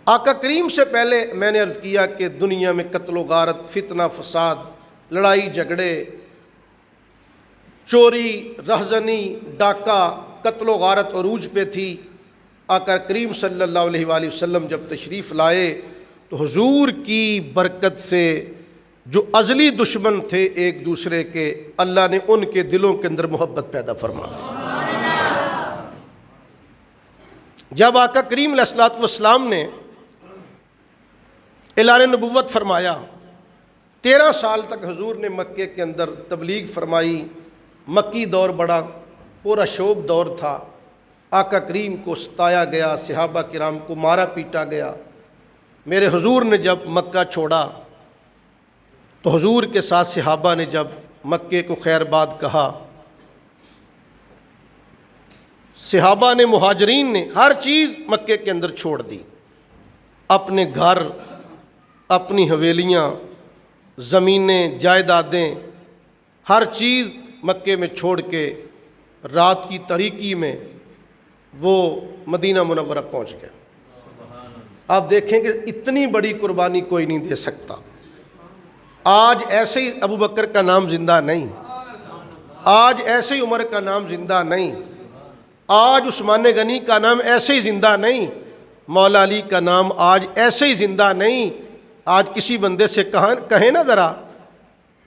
آقا کریم سے پہلے میں نے عرض کیا کہ دنیا میں قتل و غارت، فتنہ فساد، لڑائی جھگڑے، چوری، رہزنی، ڈاکہ، قتل و غارت عروج پہ تھی۔ آقا کریم صلی اللہ علیہ وآلہ وسلم جب تشریف لائے تو حضور کی برکت سے جو ازلی دشمن تھے ایک دوسرے کے، اللہ نے ان کے دلوں کے اندر محبت پیدا فرما دی۔ جب آقا کریم علیہ الصلوۃ والسلام نے اعلان نبوت فرمایا، 13 سال تک حضور نے مکے کے اندر تبلیغ فرمائی۔ مکی دور بڑا پورا شوق دور تھا۔ آقا کریم کو ستایا گیا، صحابہ کرام کو مارا پیٹا گیا۔ میرے حضور نے جب مکہ چھوڑا تو حضور کے ساتھ صحابہ نے جب مکے کو خیر باد کہا، صحابہ نے، مہاجرین نے ہر چیز مکے کے اندر چھوڑ دی، اپنے گھر، اپنی حویلیاں، زمینیں، جائیدادیں، ہر چیز مکے میں چھوڑ کے رات کی تاریکی میں وہ مدینہ منورہ پہنچ گئے۔ آپ دیکھیں کہ اتنی بڑی قربانی کوئی نہیں دے سکتا۔ آج ایسے ہی ابو بکر کا نام زندہ نہیں، آج ایسے ہی عمر کا نام زندہ نہیں، آج عثمان غنی کا نام ایسے ہی زندہ نہیں، مولا علی کا نام آج ایسے ہی زندہ نہیں۔ آج کسی بندے سے کہیں نا ذرا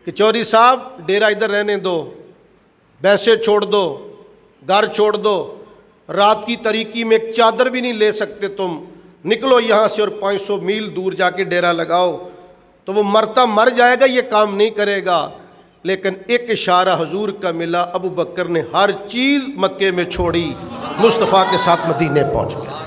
کہ چوری صاحب ڈیرہ ادھر رہنے دو، بھینسیں چھوڑ دو، گھر چھوڑ دو، رات کی تاریکی میں ایک چادر بھی نہیں لے سکتے تم، نکلو یہاں سے اور 500 میل دور جا کے ڈیرہ لگاؤ، تو وہ مرتا مر جائے گا، یہ کام نہیں کرے گا۔ لیکن ایک اشارہ حضور کا ملا، ابو بکر نے ہر چیز مکے میں چھوڑی، مصطفیٰ کے ساتھ مدینے پہنچ گئے۔